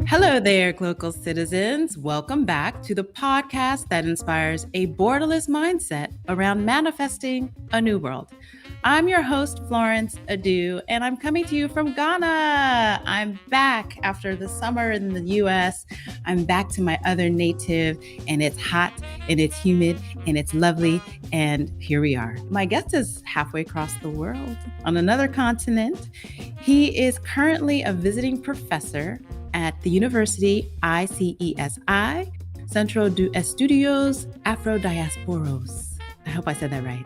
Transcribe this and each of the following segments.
Hello there, Glocal citizens. Welcome back to the podcast that inspires a borderless mindset around manifesting a new world. I'm your host, Florence Adu, and I'm coming to you from Ghana. I'm back after the summer in the US. I'm back to my other native, and it's hot, and it's humid, and it's lovely, and here we are. My guest is halfway across the world on another continent. He is currently a visiting professor at the University ICESI, Centro de Estudios Afro-Diasporos. I hope I said that right.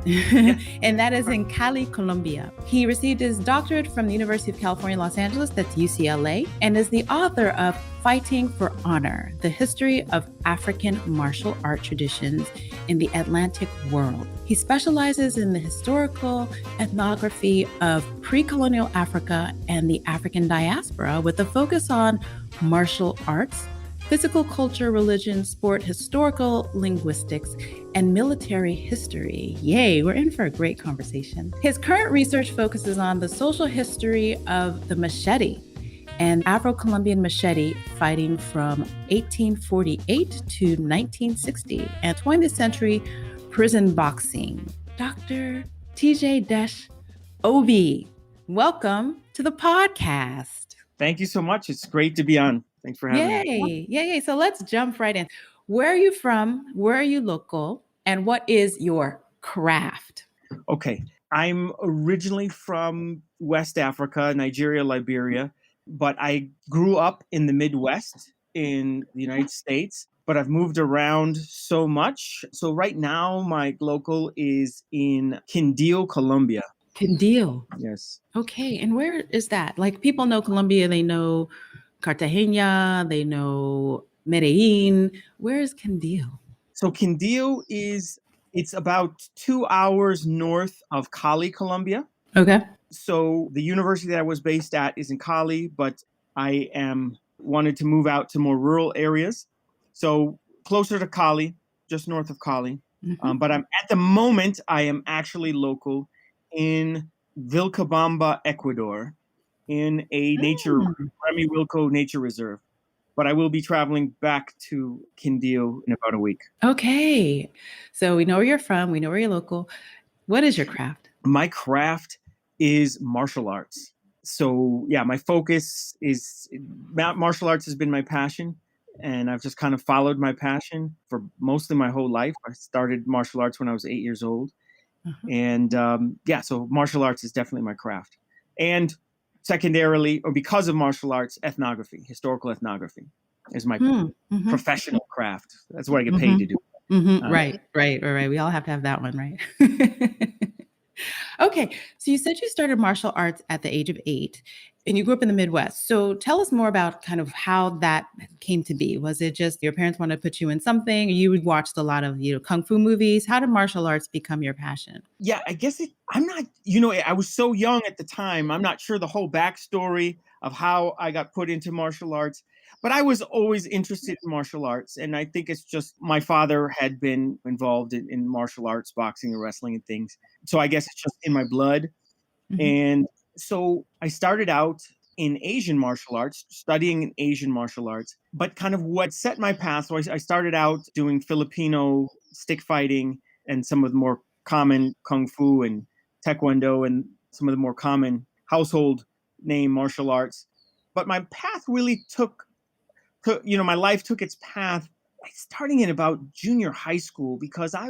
And that is in Cali, Colombia. He received his doctorate from the University of California, Los Angeles, that's UCLA, and is the author of Fighting for Honor, the History of African Martial Art Traditions in the Atlantic World. He specializes in the historical ethnography of pre-colonial Africa and the African diaspora with a focus on martial arts, physical culture, religion, sport, historical linguistics, and military history. Yay, we're in for a great conversation. His current research focuses on the social history of the machete and Afro-Colombian machete fighting from 1848 to 1960 and 20th century prison boxing. Dr. TJ Desch-Obi, welcome to the podcast. Thank you so much. It's great to be on. Thanks for having me. Yay. So let's jump right in. Where are you from? Where are you local? And what is your craft? Okay. I'm originally from West Africa, Nigeria, Liberia, but I grew up in the Midwest in the United States, but I've moved around so much. So right now my local is in Quindío, Colombia. Quindío? Yes. Okay. And where is that? Like people know Colombia, they know Cartagena, they know Medellin. Where is Quindío? So Quindío it's about 2 hours north of Cali, Colombia. Okay. So the university that I was based at is in Cali, but I wanted to move out to more rural areas. So closer to Cali, just north of Cali. Mm-hmm. But at the moment, I am actually local in Vilcabamba, Ecuador, in a Remy Wilco Nature Reserve. But I will be traveling back to Quindío in about a week. Okay. So we know where you're from. We know where you're local. What is your craft? My craft is martial arts. So yeah, my focus is martial arts has been my passion. And I've just kind of followed my passion for most of my whole life. I started martial arts when I was 8 years old. Uh-huh. And so martial arts is definitely my craft. And secondarily, or because of martial arts, ethnography, historical ethnography is my professional craft. That's what I get paid to do. Mm-hmm. Right. We all have to have that one, right? Okay. So you said you started martial arts at the age of 8 and you grew up in the Midwest. So tell us more about kind of how that came to be. Was it just your parents wanted to put you in something? You would watch a lot of, kung fu movies. How did martial arts become your passion? Yeah, I guess I'm not, I was so young at the time. I'm not sure the whole backstory of how I got put into martial arts, but I was always interested in martial arts. And I think it's just my father had been involved in martial arts, boxing and wrestling and things. So I guess it's just in my blood. Mm-hmm. And so I started out in Asian martial arts, studying in Asian martial arts, but kind of what set my path. So I started out doing Filipino stick fighting and some of the more common kung fu and taekwondo and some of the more common household name martial arts. But my path really my life took its path starting in about junior high school because I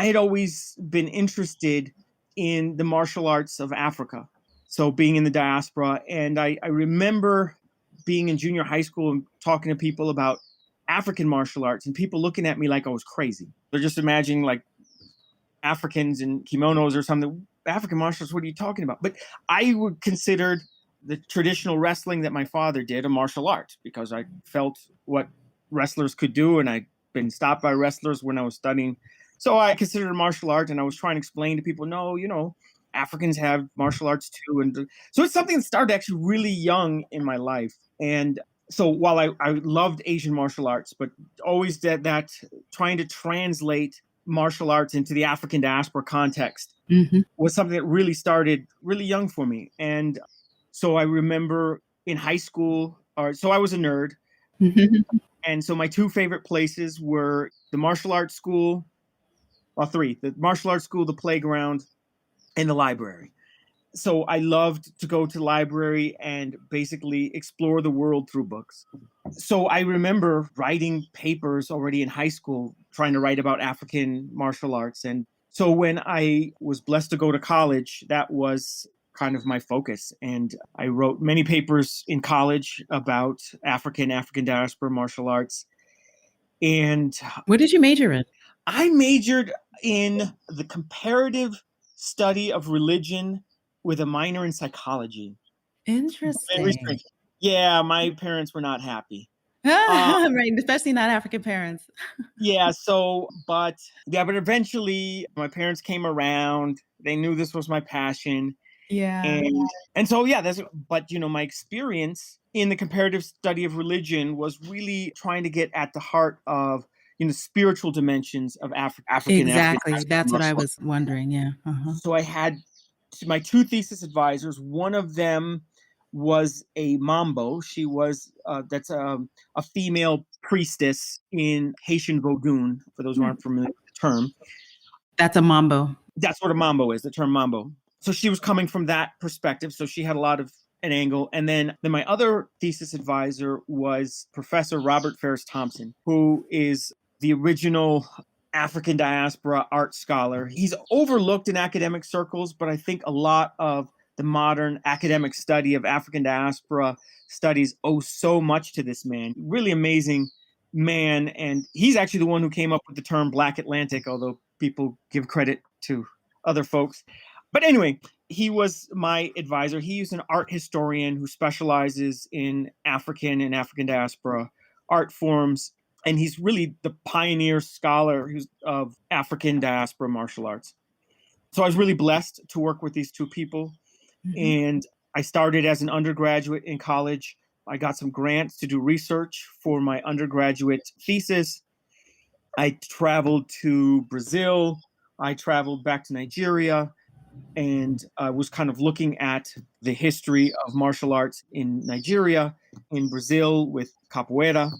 had always been interested in the martial arts of Africa. So being in the diaspora. And I remember being in junior high school and talking to people about African martial arts and people looking at me like I was crazy. They're just imagining like Africans in kimonos or something. African martial arts, what are you talking about? But I would consider the traditional wrestling that my father did a martial art because I felt what wrestlers could do. And I'd been stopped by wrestlers when I was studying. So I considered it martial art and I was trying to explain to people, no, Africans have martial arts too. And so it's something that started actually really young in my life. And so while I loved Asian martial arts, but always that trying to translate martial arts into the African diaspora context was something that really started really young for me. And So I remember in high school, so I was a nerd. And so my two favorite places were the martial arts school, well, three, the martial arts school, the playground, and the library. So I loved to go to the library and basically explore the world through books. So I remember writing papers already in high school, trying to write about African martial arts. And so when I was blessed to go to college, that was kind of my focus. And I wrote many papers in college about African diaspora martial arts. And What did you major in? I majored in the comparative study of religion with a minor in psychology. Very Interesting. strange. Yeah, my parents were not happy. Right, especially not African parents. Yeah, but eventually my parents came around. They knew this was my passion. Yeah. And so yeah, but my experience in the comparative study of religion was really trying to get at the heart of spiritual dimensions of African Exactly. That's what I martial arts. was wondering. Yeah. Uh-huh. So I had my two thesis advisors. One of them was a mambo. She was that's a female priestess in Haitian Vodun. For those who Hmm. aren't familiar with the term, That's a mambo. that's what a mambo is. The term mambo. So she was coming from that perspective. So she had a lot of an angle. And then my other thesis advisor was Professor Robert Ferris Thompson, who is the original African diaspora art scholar. He's overlooked in academic circles, but I think a lot of the modern academic study of African diaspora studies owe so much to this man. Really amazing man. And he's actually the one who came up with the term Black Atlantic, although people give credit to other folks. But anyway, he was my advisor. He's an art historian who specializes in African and African diaspora art forms. And he's really the pioneer scholar of African diaspora martial arts. So I was really blessed to work with these two people. Mm-hmm. And I started as an undergraduate in college. I got some grants to do research for my undergraduate thesis. I traveled to Brazil. I traveled back to Nigeria and was kind of looking at the history of martial arts in Nigeria, in Brazil with capoeira.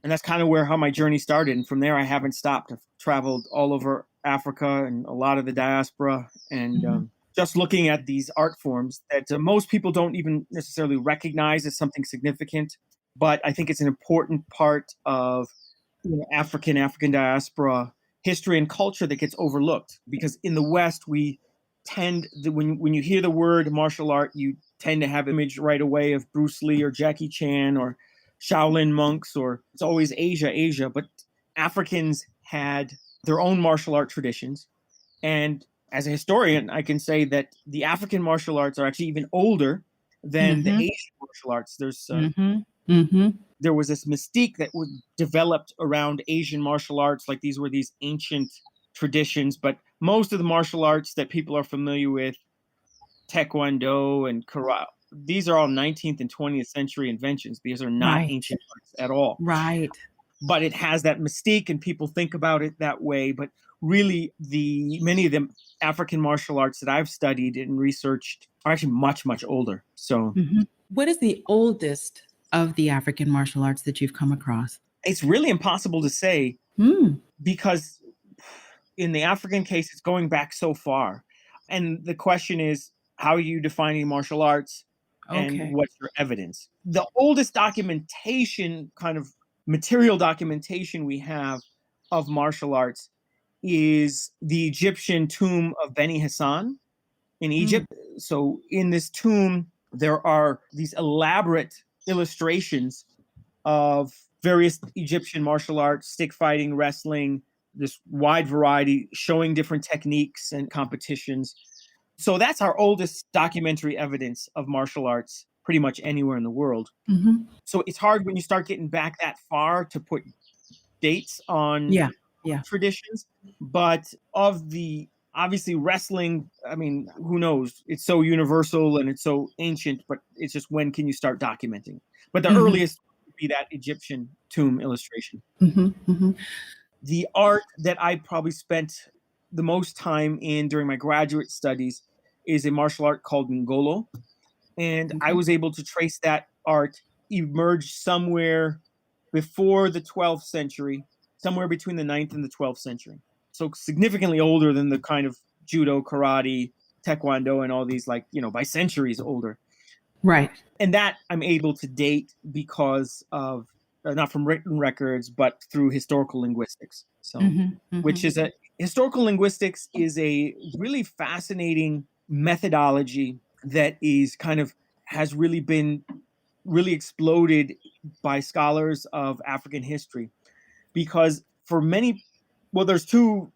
And that's kind of how my journey started. And from there, I haven't stopped. I've traveled all over Africa and a lot of the diaspora, and just looking at these art forms that most people don't even necessarily recognize as something significant. But I think it's an important part of African diaspora history and culture that gets overlooked, because in the West we when you hear the word martial art, you tend to have an image right away of Bruce Lee or Jackie Chan or Shaolin monks, or it's always Asia. But Africans had their own martial art traditions, and as a historian, I can say that the African martial arts are actually even older than the Mm-hmm. Asian martial arts. Mm-hmm. Mm-hmm. There was this mystique that was developed around Asian martial arts, like these were these ancient traditions. But most of the martial arts that people are familiar with, Taekwondo and karate, these are all 19th and 20th century inventions. These are not Right. ancient arts at all. Right. But it has that mystique, and people think about it that way. But really, many of the African martial arts that I've studied and researched are actually much, much older. So Mm-hmm. What is the oldest of the African martial arts that you've come across? it's really impossible to say, because in the African case, it's going back so far. And the question is, how are you defining martial arts and Okay. what's your evidence? The oldest documentation, kind of material documentation we have of martial arts, is the Egyptian tomb of Beni Hassan in Egypt. So in this tomb, there are these elaborate illustrations of various Egyptian martial arts, stick fighting, wrestling, this wide variety, showing different techniques and competitions. So that's our oldest documentary evidence of martial arts pretty much anywhere in the world. Mm-hmm. So it's hard when you start getting back that far to put dates on Yeah. traditions. But of the obviously wrestling, I mean, who knows? It's so universal and it's so ancient, but it's just, when can you start documenting? But the earliest would be that Egyptian tomb illustration. Mm-hmm. Mm-hmm. The art that I probably spent the most time in during my graduate studies is a martial art called Ngolo. And I Okay. was able to trace that art emerged somewhere before the 12th century, somewhere between the 9th and the 12th century. So significantly older than the kind of judo, karate, taekwondo, and all these, like, by centuries older. Right. And that I'm able to date because of not from written records, but through historical linguistics. So, which is historical linguistics is a really fascinating methodology that is kind of has really been really exploded by scholars of African history, because for many, well, there's two,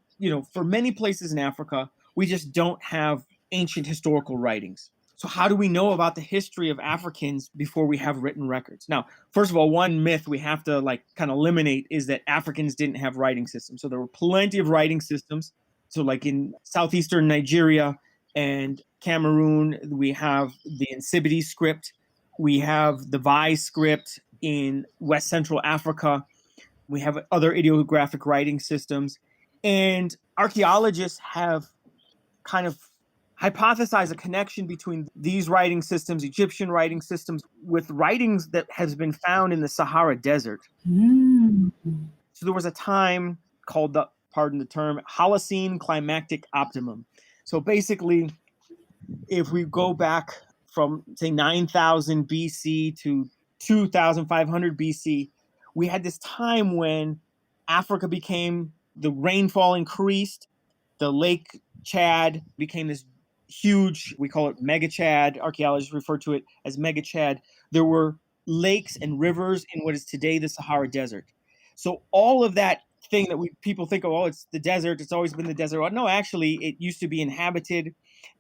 for many places in Africa, we just don't have ancient historical writings. So how do we know about the history of Africans before we have written records? Now, first of all, one myth we have to like kind of eliminate is that Africans didn't have writing systems. So there were plenty of writing systems. So like in southeastern Nigeria and Cameroon, we have the Nsibidi script. We have the Vai script in West Central Africa. We have other ideographic writing systems. And archaeologists have kind of hypothesized a connection between these writing systems, Egyptian writing systems, with writings that has been found in the Sahara Desert. So there was a time called the, pardon the term, Holocene climactic optimum. So basically, if we go back from, say, 9,000 BC to 2,500 BC, we had this time when Africa became, the rainfall increased, the Lake Chad became this huge, we call it Mega Chad. Archaeologists refer to it as Mega Chad. There were lakes and rivers in what is today the Sahara Desert. So all of that thing that people think of, oh, it's the desert, it's always been the desert. Well, no, actually, it used to be inhabited.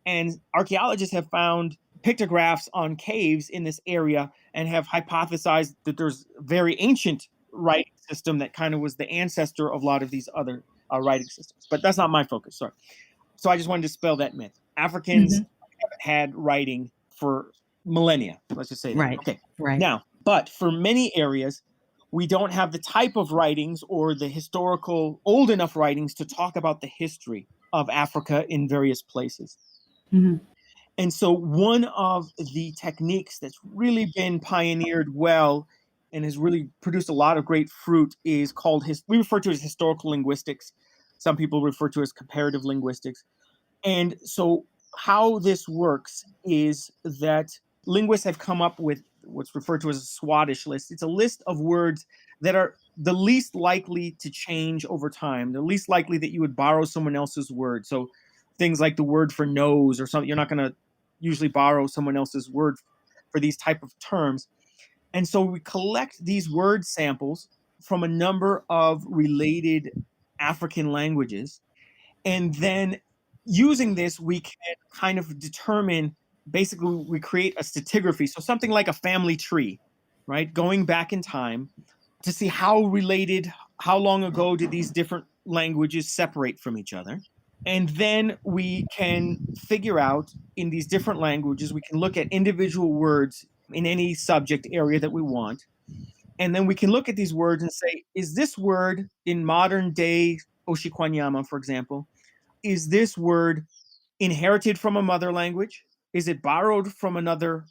And archaeologists have found pictographs on caves in this area and have hypothesized that there's a very ancient writing system that kind of was the ancestor of a lot of these other writing systems. But that's not my focus. Sorry. So I just wanted to dispel that myth. Africans haven't had writing for millennia. Let's just say that. Right. Okay. Right. Now, but for many areas, we don't have the type of writings or the historical old enough writings to talk about the history of Africa in various places. And so one of the techniques that's really been pioneered well and has really produced a lot of great fruit is called, we refer to it as historical linguistics. Some people refer to it as comparative linguistics. And so how this works is that linguists have come up with what's referred to as a Swadesh list. It's a list of words that are the least likely to change over time, the least likely that you would borrow someone else's word. So things like the word for nose or something, you're not going to usually borrow someone else's word for these type of terms. And so we collect these word samples from a number of related African languages. And then using this, we can kind of determine, basically, we create a stratigraphy. So something like a family tree, right? Going back in time to see how related, how long ago did these different languages separate from each other. And then we can figure out in these different languages, we can look at individual words in any subject area that we want. And then we can look at these words and say, is this word in modern day Oshikwanyama, for example, is this word inherited from a mother language? Is it borrowed from another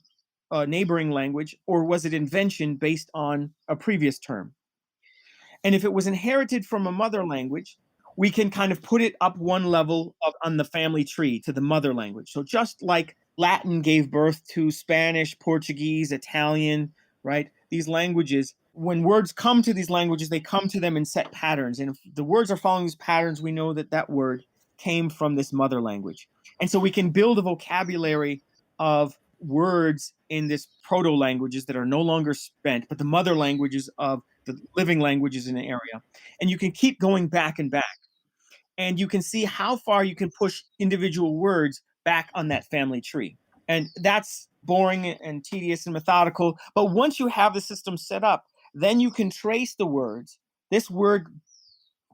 neighboring language? Or was it invention based on a previous term? And if it was inherited from a mother language, we can kind of put it up one level on the family tree to the mother language. So just like Latin gave birth to Spanish, Portuguese, Italian, right? These languages, when words come to these languages, they come to them in set patterns. And if the words are following these patterns, we know that that word came from this mother language. And so we can build a vocabulary of words in this proto languages that are no longer spent, but the mother languages of the living languages in an area. And you can keep going back and back. And you can see how far you can push individual words back on that family tree. And that's boring and tedious and methodical. But once you have the system set up, then you can trace the words. This word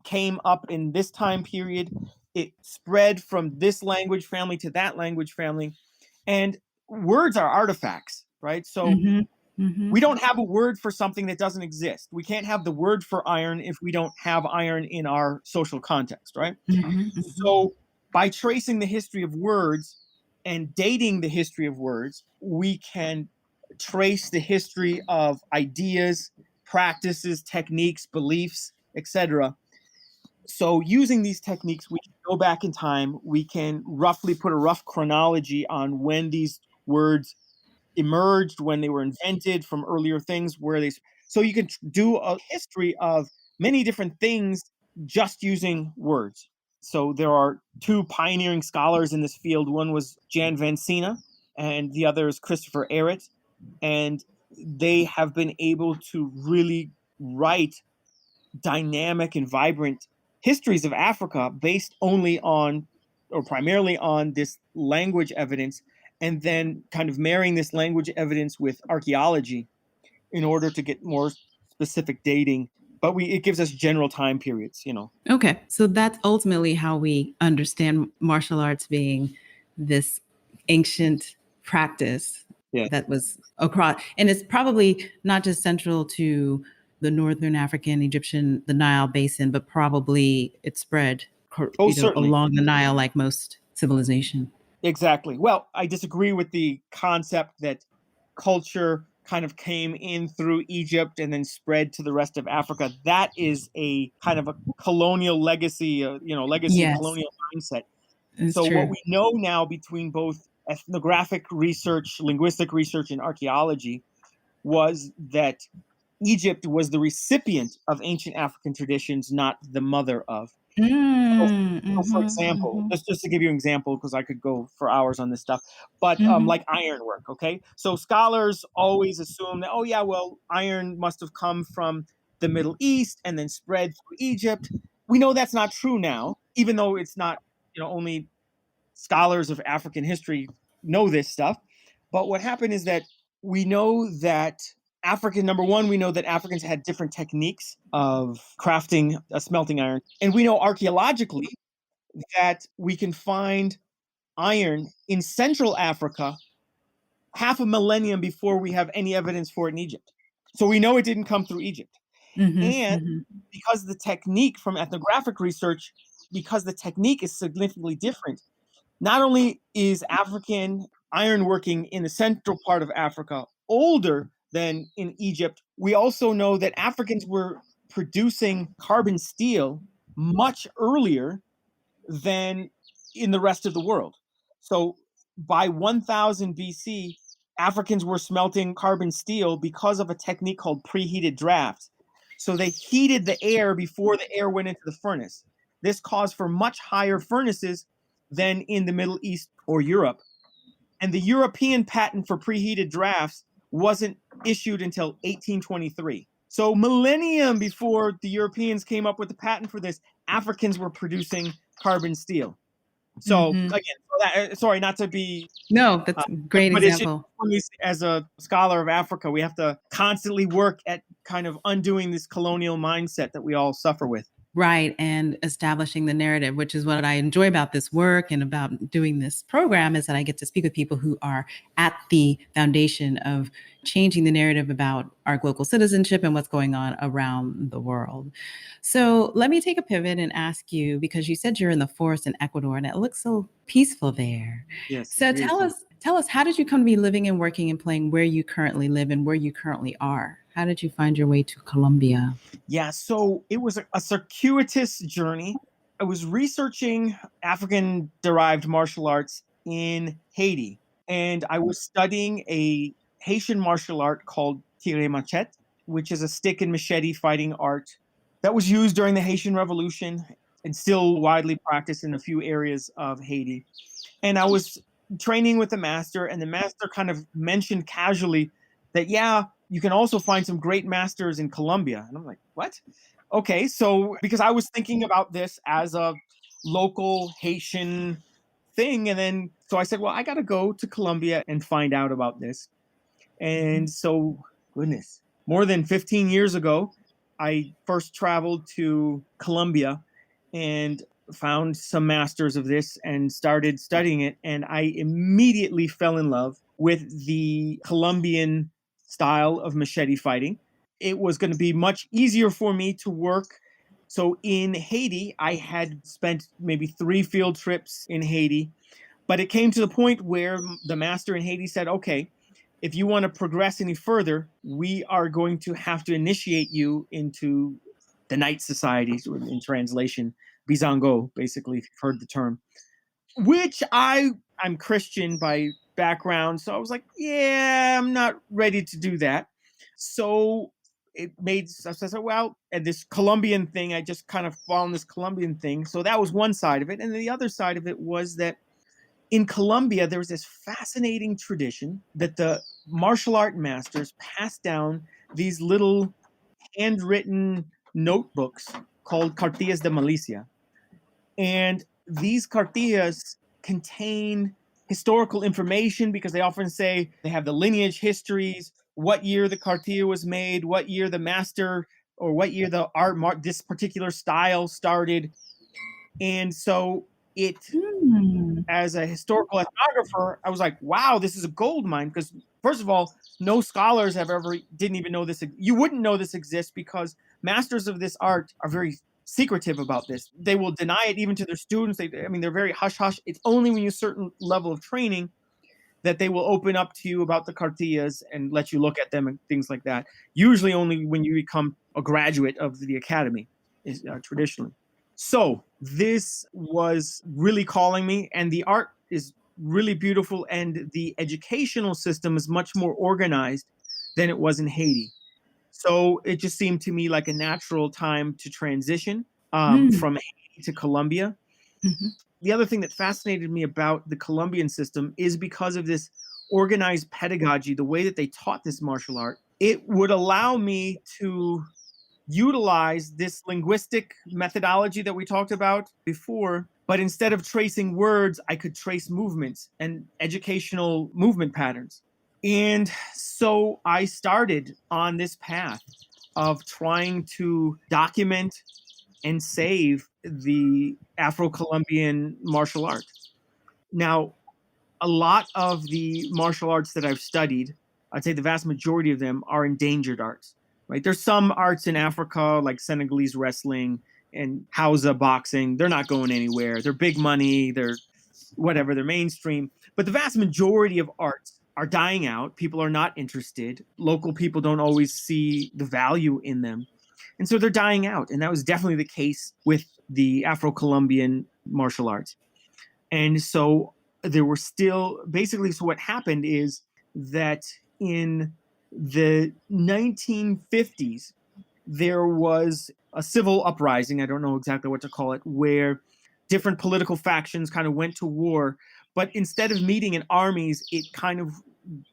came up in this time period. It spread from this language family to that language family. And words are artifacts, right? So we don't have a word for something that doesn't exist. We can't have the word for iron if we don't have iron in our social context, right? So by tracing the history of words And dating the history of words, we can trace the history of ideas, practices, techniques, beliefs, etc. So using these techniques, we can go back in time. We can roughly put a rough chronology on when these words emerged, when they were invented from earlier things, where they. So you can do a history of many different things just using words. So there are two pioneering scholars in this field. One was Jan van Sina, and the other is Christopher Ehret, and they have been able to really write dynamic and vibrant histories of Africa based only on, or primarily on, this language evidence, and then kind of marrying this language evidence with archaeology in order to get more specific dating. But it gives us general time periods. Okay, so that's ultimately how we understand martial arts being this ancient practice Yeah. that was across, and it's probably not just central to the Northern African, Egyptian, the Nile basin, but probably it spread, Oh, certainly. along the Nile like most civilization. Exactly. Well, I disagree with the concept that culture kind of came in through Egypt and then spread to the rest of Africa. That is a kind of a colonial legacy, legacy of Yes, colonial mindset. it's So what true. we know now between both ethnographic research, linguistic research, and archaeology was that Egypt was the recipient of ancient African traditions, not the mother of. So, for example, just to give you an example, because I could go for hours on this stuff, but like ironwork, okay? So scholars always assume that, oh yeah, well, iron must have come from the Middle East and then spread through Egypt. We know that's not true now, even though it's not, only scholars of African history know this stuff. But what happened is that we know that number one, we know that Africans had different techniques of crafting a smelting iron. And we know archaeologically that we can find iron in Central Africa half a millennium before we have any evidence for it in Egypt. So we know it didn't come through Egypt. And because the technique from ethnographic research, because the technique is significantly different, not only is African ironworking in the central part of Africa older than in Egypt, we also know that Africans were producing carbon steel much earlier than in the rest of the world. So by 1000 BC, Africans were smelting carbon steel because of a technique called preheated draft. So they heated the air before the air went into the furnace. This caused for much higher furnaces than in the Middle East or Europe. And the European patent for preheated drafts wasn't issued until 1823. So millennium before the Europeans came up with the patent for this, Africans were producing carbon steel. So again, sorry, not to be No, that's a great but it's just, example. as a scholar of Africa, we have to constantly work at kind of undoing this colonial mindset that we all suffer with. Right. And establishing the narrative, which is what I enjoy about this work and about doing this program, is that I get to speak with people who are at the foundation of changing the narrative about our global citizenship and what's going on around the world. So let me take a pivot and ask you, because you said you're in the forest in Ecuador and it looks so peaceful there. Yes, So beautiful. tell us, how did you come to be living and working and playing where you currently live and where you currently are? How did you find your way to Colombia? Yeah, so it was a circuitous journey. I was researching African derived martial arts in Haiti, and I was studying a Haitian martial art called tire machete, which is a stick and machete fighting art that was used during the Haitian Revolution and still widely practiced in a few areas of Haiti. And I was training with the master, and the master kind of mentioned casually that, yeah, you can also find some great masters in Colombia. And I'm like, what? Okay, so because I was thinking about this as a local Haitian thing, and then so I said, well, I got to go to Colombia and find out about this. And so, goodness, more than 15 years ago, I first traveled to Colombia and found some masters of this and started studying it. And I immediately fell in love with the Colombian style of machete fighting. It was going to be much easier for me to work. So in Haiti, I had spent maybe 3 field trips in Haiti. But it came to the point where the master in Haiti said, okay, if you want to progress any further, we are going to have to initiate you into the Knight Societies, in translation, Bizango, basically, if you've heard the term. Which I'm Christian by background, so I was like, yeah, I'm not ready to do that. So it made I said, well, and this Colombian thing, I just kind of found this Colombian thing. So that was one side of it, and then the other side of it was that in Colombia there was this fascinating tradition that the martial art masters passed down these little handwritten notebooks called cartillas de milicia. And these cartillas contain historical information because they often say they have the lineage histories, what year the cartilla was made, what year the master or what year the this particular style started. And so it, as a historical ethnographer, I was like, wow, this is a gold mine. Because first of all, no scholars have ever, didn't even know this. You wouldn't know this exists because masters of this art are very secretive about this. They will deny it even to their students. They're very hush hush. It's only when you certain level of training that they will open up to you about the cartillas and let you look at them and things like that. Usually only when you become a graduate of the academy, traditionally. So this was really calling me, and the art is really beautiful, and the educational system is much more organized than it was in Haiti. So it just seemed to me like a natural time to transition from Haiti to Colombia. Mm-hmm. The other thing that fascinated me about the Colombian system is because of this organized pedagogy, the way that they taught this martial art, it would allow me to utilize this linguistic methodology that we talked about before, but instead of tracing words, I could trace movements and educational movement patterns. And so I started on this path of trying to document and save the Afro-Colombian martial art. Now, a lot of the martial arts that I've studied, I'd say the vast majority of them are endangered arts, right? There's some arts in Africa, like Senegalese wrestling and Hausa boxing. They're not going anywhere. They're big money. They're whatever. They're mainstream. But the vast majority of arts are dying out. People are not interested. Local people don't always see the value in them. And so they're dying out. And that was definitely the case with the Afro-Colombian martial arts. And so there were still, basically, so what happened is that in the 1950s, there was a civil uprising, I don't know exactly what to call it, where different political factions kind of went to war. But instead of meeting in armies, it kind of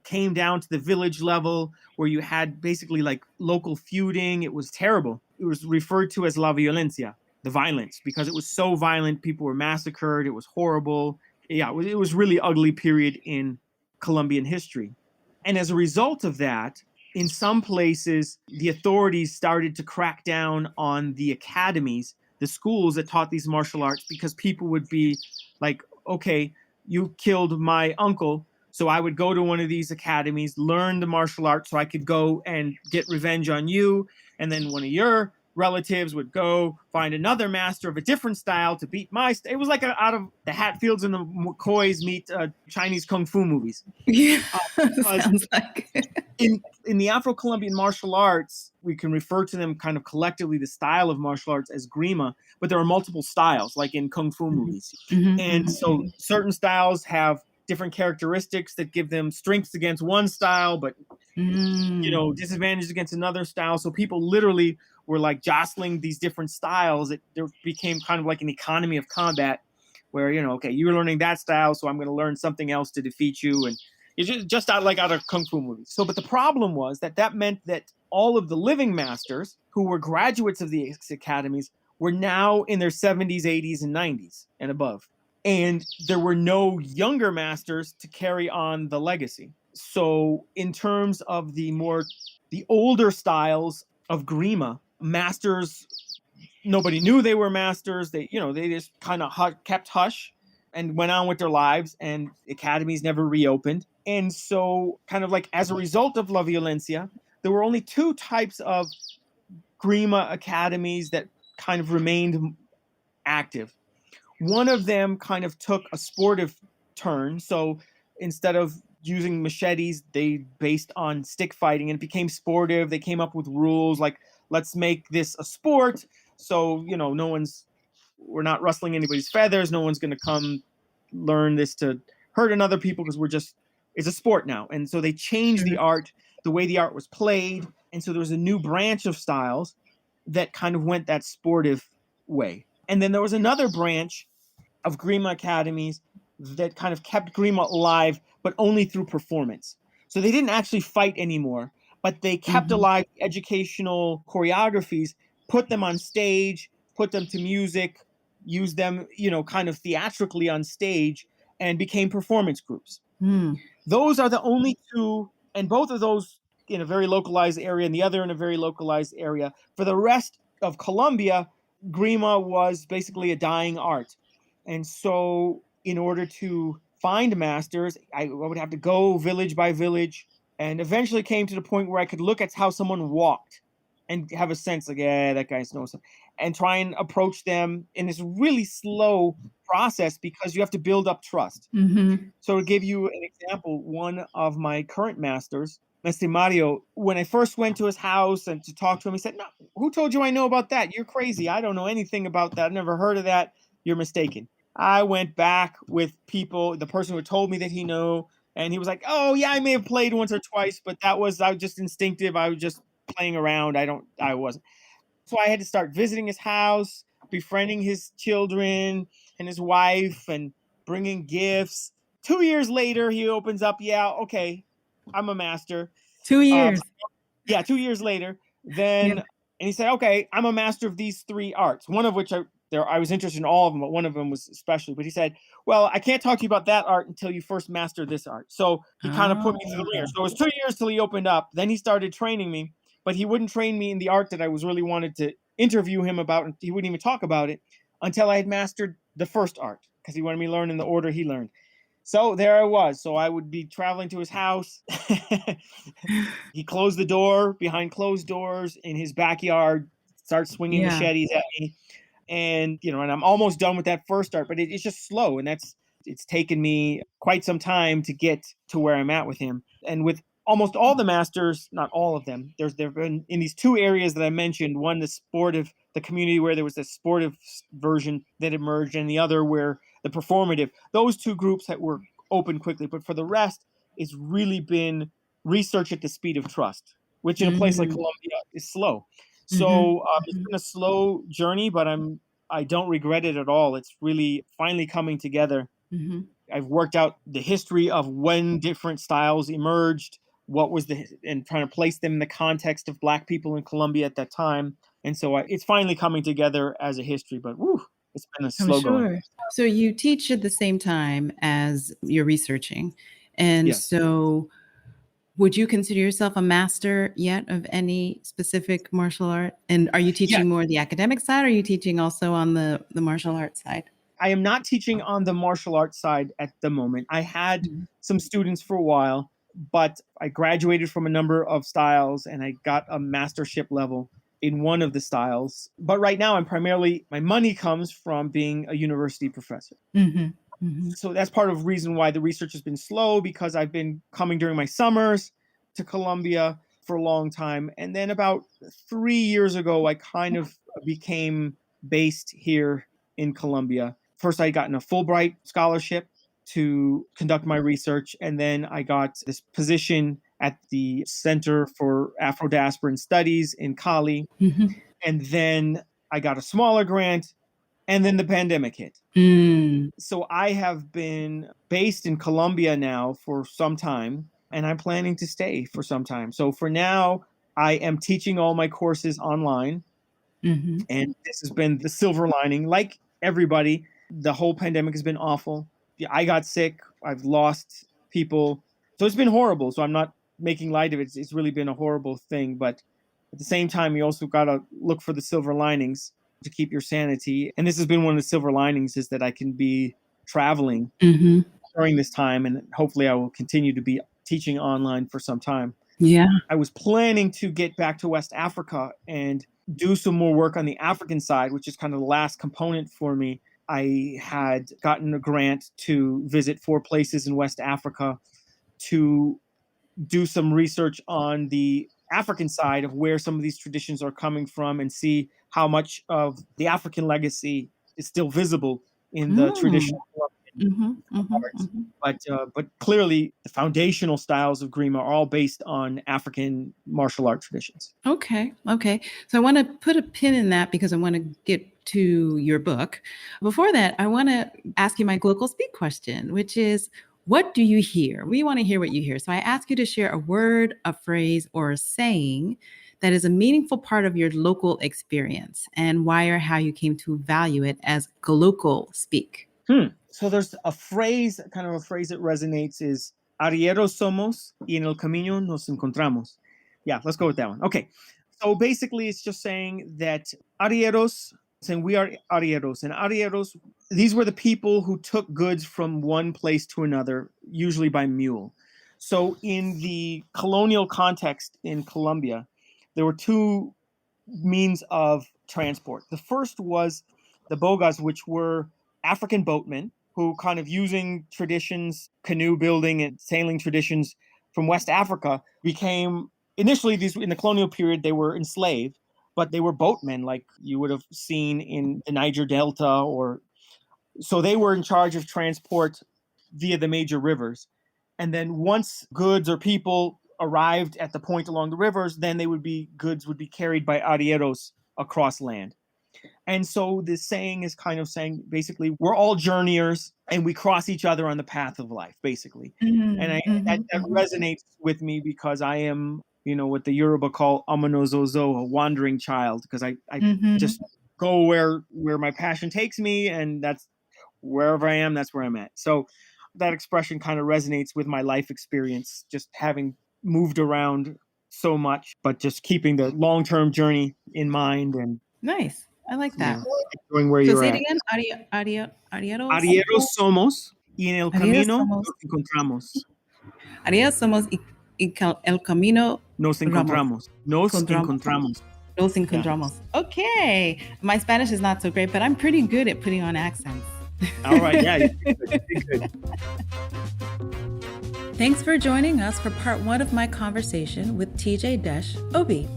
came down to the village level where you had basically like local feuding. It was terrible. It was referred to as la violencia, the violence, because it was so violent. People were massacred. It was horrible. Yeah, it was really ugly period in Colombian history. And as a result of that, in some places, the authorities started to crack down on the academies, the schools that taught these martial arts, because people would be like, okay, you killed my uncle, so I would go to one of these academies, learn the martial arts so I could go and get revenge on you. And then one of your relatives would go find another master of a different style to beat my It was like out of the Hatfields and the McCoys meet Chinese Kung Fu movies. Yeah, sounds like in the Afro-Colombian martial arts, we can refer to them kind of collectively, the style of martial arts, as grima, but there are multiple styles, like in Kung Fu movies. Mm-hmm. And so certain styles have different characteristics that give them strengths against one style, but disadvantages against another style. So people literally were like jostling these different styles. There became kind of like an economy of combat where, okay, you're learning that style, so I'm going to learn something else to defeat you. And it's just out of Kung Fu movies. So, but the problem was that meant that all of the living masters who were graduates of the academies were now in their 70s, 80s, and 90s and above. And there were no younger masters to carry on the legacy. So in terms of the older styles of grima, masters, nobody knew they were masters. They just kind of kept hush and went on with their lives, and academies never reopened. And so kind of like as a result of La Violencia, there were only two types of grima academies that kind of remained active. One of them kind of took a sportive turn. So instead of using machetes, they based on stick fighting, and it became sportive. They came up with rules like, let's make this a sport. So, we're not rustling anybody's feathers. No one's going to come learn this to hurt another people, because it's a sport now. And so they changed the art, the way the art was played. And so there was a new branch of styles that kind of went that sportive way. And then there was another branch of Grima academies that kind of kept Grima alive, but only through performance. So they didn't actually fight anymore, but they kept alive educational choreographies, put them on stage, put them to music, used them, kind of theatrically on stage, and became performance groups. Those are the only two, and both of those in a very localized area and the other in a very localized area. For the rest of Colombia, Grima was basically a dying art. And so in order to find masters, I would have to go village by village, and eventually came to the point where I could look at how someone walked and have a sense like, yeah, that guy knows something, and try and approach them in this really slow process, because you have to build up trust. So to give you an example, one of my current masters, Mestre Mario, when I first went to his house and to talk to him, he said, "No, who told you I know about that? You're crazy. I don't know anything about that. I've never heard of that. You're mistaken." I went back with people, the person who told me that he knew, and he was like, "Oh yeah, I may have played once or twice, but I was just instinctive. I was just playing around. I wasn't." So I had to start visiting his house, befriending his children and his wife, and bringing gifts. 2 years later, he opens up, "Yeah, okay, I'm a master." 2 years. 2 years later, then, and he said, "Okay, I'm a master of these three arts," one of which I was interested in all of them, but one of them was especially. But he said, "Well, I can't talk to you about that art until you first master this art." So he kind of put me through the ringer. So it was 2 years till he opened up. Then he started training me, but he wouldn't train me in the art that I was really wanted to interview him about, and he wouldn't even talk about it until I had mastered the first art, because he wanted me to learn in the order he learned. So there I was. So I would be traveling to his house. He closed the door behind closed doors in his backyard, starts swinging machetes at me. And, and I'm almost done with that first art, but it's just slow. And it's taken me quite some time to get to where I'm at with him. And with almost all the masters, not all of them, there've been in these two areas that I mentioned, one, the community where there was a sportive version that emerged, and the other where the performative, those two groups that were open quickly. But for the rest, it's really been research at the speed of trust, which in a place like Colombia is slow. So it's been a slow journey, but I don't regret it at all. It's really finally coming together. I've worked out the history of when different styles emerged, and trying to place them in the context of Black people in Colombia at that time. And so it's finally coming together as a history, but it's been a slow going. So you teach at the same time as you're researching. And Yes. So would you consider yourself a master yet of any specific martial art? And are you teaching more the academic side, or are you teaching also on the martial arts side? I am not teaching on the martial arts side at the moment. I had some students for a while, but I graduated from a number of styles and I got a mastership level in one of the styles. But right now, my money comes from being a university professor. So that's part of the reason why the research has been slow, because I've been coming during my summers to Colombia for a long time. And then about 3 years ago, I kind of became based here in Colombia. First, I got in a Fulbright scholarship to conduct my research. And then I got this position at the Center for Afro-Diasporan Studies in Cali. And then I got a smaller grant. And then the pandemic hit. So I have been based in Colombia now for some time, and I'm planning to stay for some time. So for now, I am teaching all my courses online. And this has been the silver lining. Like everybody, the whole pandemic has been awful. I got sick. I've lost people. So it's been horrible. So I'm not making light of it. It's really been a horrible thing. But at the same time, you also got to look for the silver linings to keep your sanity. And this has been one of the silver linings, is that I can be traveling during this time. And hopefully I will continue to be teaching online for some time. I was planning to get back to West Africa and do some more work on the African side, which is kind of the last component for me. I had gotten a grant to visit 4 places in West Africa to do some research on the African side of where some of these traditions are coming from and see how much of the African legacy is still visible in the Mm. traditional Colombian Mm-hmm, mm-hmm, arts. mm-hmm. But clearly, the foundational styles of Grima are all based on African martial art traditions. Okay. Okay. So I want to put a pin in that because I want to get to your book. Before that, I want to ask you my Glocal Speak question, which is, what do you hear? We want to hear what you hear. So I ask you to share a word, a phrase, or a saying that is a meaningful part of your local experience and why or how you came to value it as Glocal Speak. So there's a phrase that resonates is arrieros somos y en el camino nos encontramos. Yeah, let's go with that one. Okay. So basically it's just saying that arrieros, saying we are arrieros, and arrieros, these were the people who took goods from one place to another, usually by mule. So in the colonial context in Colombia, there were 2 means of transport. The first was the bogas, which were African boatmen who, kind of using traditions, canoe building and sailing traditions from West Africa, became initially, these in the colonial period, they were enslaved, but they were boatmen like you would have seen in the Niger Delta, or so they were in charge of transport via the major rivers. And then once goods or people arrived at the point along the rivers, then goods would be carried by arrieros across land. And so this saying is kind of saying basically we're all journeyers and we cross each other on the path of life, basically. And that resonates with me because I am, what the Yoruba call amanozozo, a wandering child, because I just go where my passion takes me, and that's wherever I am, that's where I'm at. So that expression kind of resonates with my life experience, just having moved around so much, but just keeping the long-term journey in mind and Nice. I like that. going where So you're say it at. again. Arrieros. Arrieros somos y en el Arrieros camino somos. nos encontramos. Arrieros somos el camino Nos Ramos. encontramos. Nos encontramos. Nos encontramos. Yeah. Okay. My Spanish is not so great, but I'm pretty good at putting on accents. All right. Yeah, you're good. Thanks for joining us for part 1 of my conversation with TJ Desch-Obi.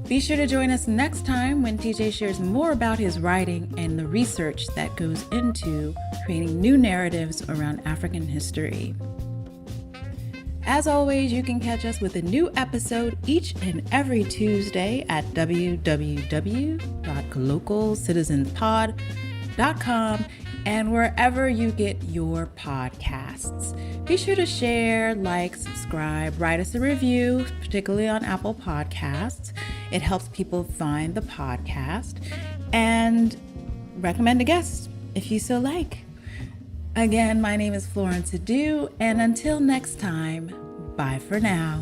Be sure to join us next time when TJ shares more about his writing and the research that goes into creating new narratives around African history. As always, you can catch us with a new episode each and every Tuesday at www.glocalcitizenspod.com and wherever you get your podcasts. Be sure to share, like, subscribe, write us a review, particularly on Apple Podcasts. It helps people find the podcast, and recommend a guest if you so like. Again, my name is Florence Adu, and until next time, bye for now.